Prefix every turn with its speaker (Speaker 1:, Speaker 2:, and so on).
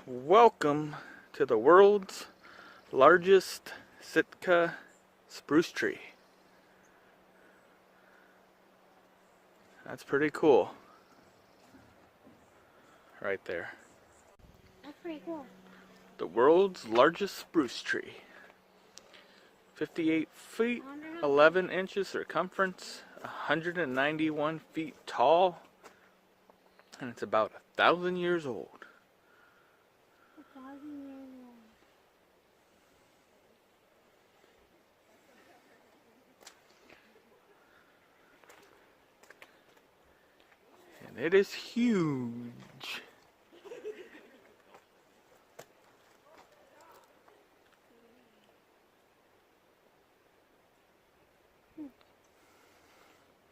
Speaker 1: Welcome to the world's largest Sitka spruce tree. That's pretty cool. Right there.
Speaker 2: That's pretty cool.
Speaker 1: The world's largest spruce tree. 58 feet, 11 inches circumference, 191 feet tall, and it's about 1,000 years old.
Speaker 2: 1,000 years old.
Speaker 1: And it is huge.